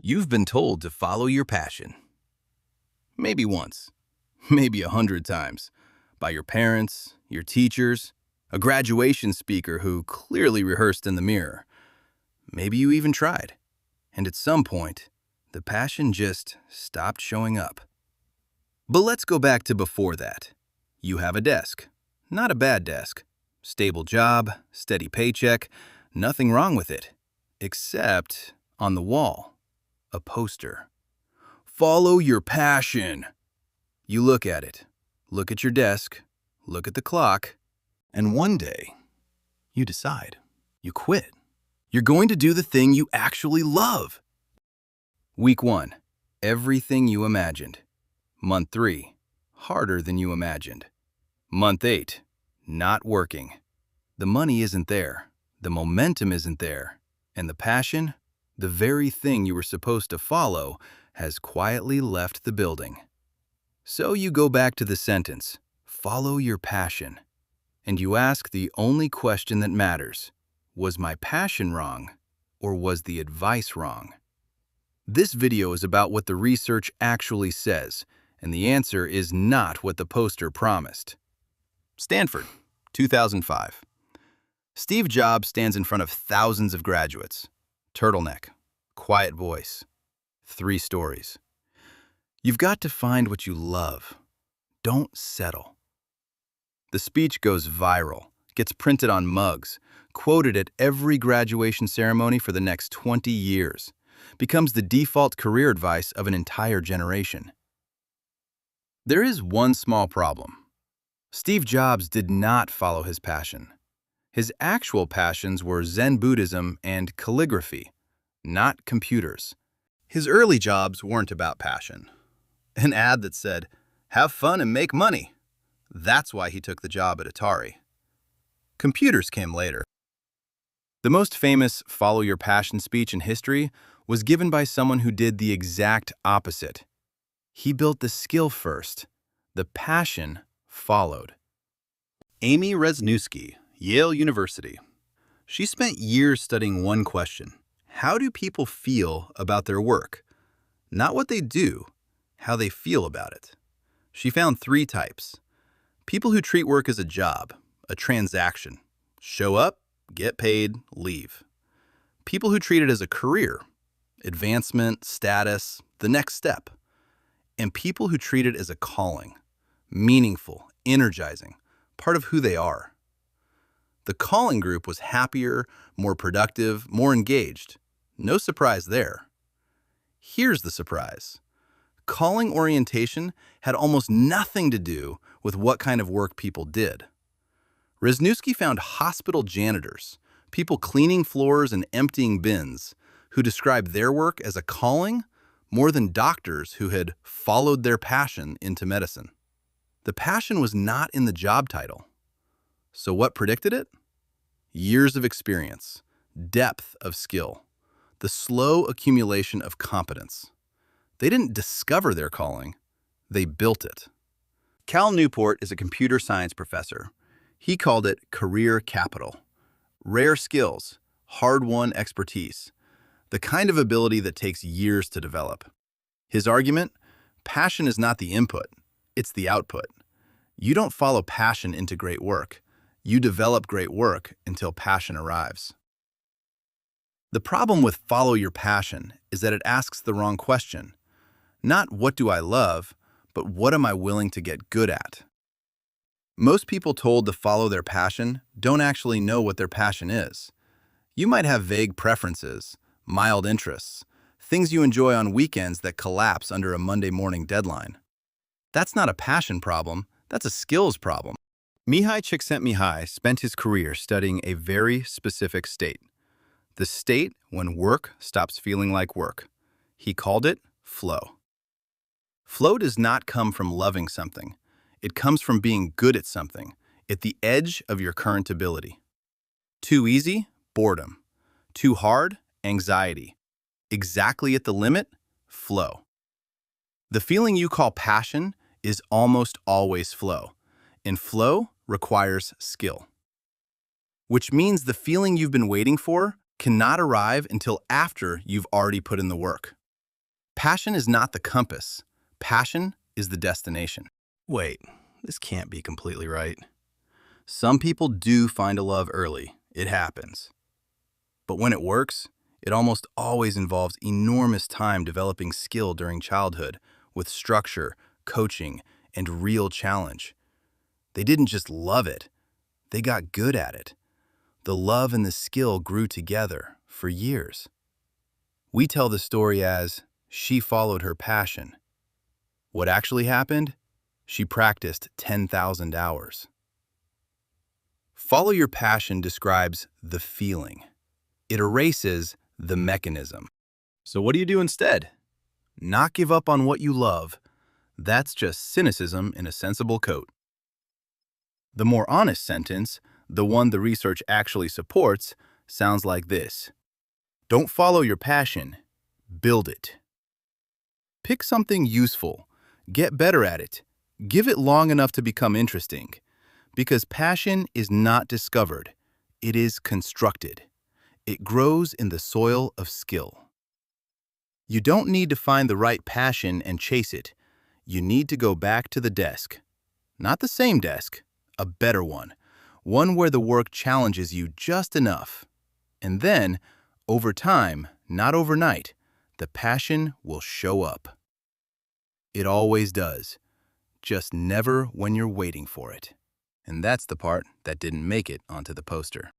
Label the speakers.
Speaker 1: You've been told to follow your passion. Maybe once, maybe 100 times, by your parents, your teachers, a graduation speaker who clearly rehearsed in the mirror. Maybe you even tried, and at some point, the passion just stopped showing up. But let's go back to before that. You have a desk, not a bad desk, stable job, steady paycheck, nothing wrong with it, except on the wall. A poster. Follow your passion. You look at it, look at your desk, look at the clock, and one day, you decide. You quit. You're going to do the thing you actually love. Week 1, everything you imagined. Month 3, harder than you imagined. Month 8, not working. The money isn't there, the momentum isn't there, and the passion, the very thing you were supposed to follow, has quietly left the building. So you go back to the sentence, follow your passion, and you ask the only question that matters, was my passion wrong, or was the advice wrong? This video is about what the research actually says, and the answer is not what the poster promised. Stanford, 2005. Steve Jobs stands in front of thousands of graduates. Turtleneck, quiet voice, 3 stories. You've got to find what you love. Don't settle. The speech goes viral, gets printed on mugs, quoted at every graduation ceremony for the next 20 years, becomes the default career advice of an entire generation. There is one small problem. Steve Jobs did not follow his passion. His actual passions were Zen Buddhism and calligraphy, not computers. His early jobs weren't about passion. An ad that said, "Have fun and make money." That's why he took the job at Atari. Computers came later. The most famous follow your passion speech in history was given by someone who did the exact opposite. He built the skill first. The passion followed. Amy Wrzesniewski, Yale University. She spent years studying one question. How do people feel about their work? Not what they do, how they feel about it. She found 3 types. People who treat work as a job, a transaction. Show up, get paid, leave. People who treat it as a career, advancement, status, the next step. And people who treat it as a calling, meaningful, energizing, part of who they are. The calling group was happier, more productive, more engaged. No surprise there. Here's the surprise. Calling orientation had almost nothing to do with what kind of work people did. Wrzesniewski found hospital janitors, people cleaning floors and emptying bins, who described their work as a calling more than doctors who had followed their passion into medicine. The passion was not in the job title. So what predicted it? Years of experience, depth of skill, the slow accumulation of competence. They didn't discover their calling, they built it. Cal Newport is a computer science professor. He called it career capital. Rare skills, hard-won expertise, the kind of ability that takes years to develop. His argument? Passion is not the input, it's the output. You don't follow passion into great work. You develop great work until passion arrives. The problem with follow your passion is that it asks the wrong question. Not what do I love, but what am I willing to get good at? Most people told to follow their passion don't actually know what their passion is. You might have vague preferences, mild interests, things you enjoy on weekends that collapse under a Monday morning deadline. That's not a passion problem, that's a skills problem. Mihaly Csikszentmihalyi spent his career studying a very specific state. The state when work stops feeling like work. He called it flow. Flow does not come from loving something. It comes from being good at something, at the edge of your current ability. Too easy? Boredom. Too hard? Anxiety. Exactly at the limit? Flow. The feeling you call passion is almost always flow, and flow requires skill. Which means the feeling you've been waiting for cannot arrive until after you've already put in the work. Passion is not the compass. Passion is the destination. Wait, this can't be completely right. Some people do find a love early. It happens. But when it works, it almost always involves enormous time developing skill during childhood with structure, coaching, and real challenge. They didn't just love it, they got good at it. The love and the skill grew together for years. We tell the story as, she followed her passion. What actually happened? She practiced 10,000 hours. Follow your passion describes the feeling. It erases the mechanism. So what do you do instead? Not give up on what you love. That's just cynicism in a sensible coat. The more honest sentence, the one the research actually supports, sounds like this. Don't follow your passion, build it. Pick something useful, get better at it, give it long enough to become interesting. Because passion is not discovered, it is constructed. It grows in the soil of skill. You don't need to find the right passion and chase it. You need to go back to the desk. Not the same desk, a better one. One where the work challenges you just enough. And then, over time, not overnight, the passion will show up. It always does, just never when you're waiting for it. And that's the part that didn't make it onto the poster.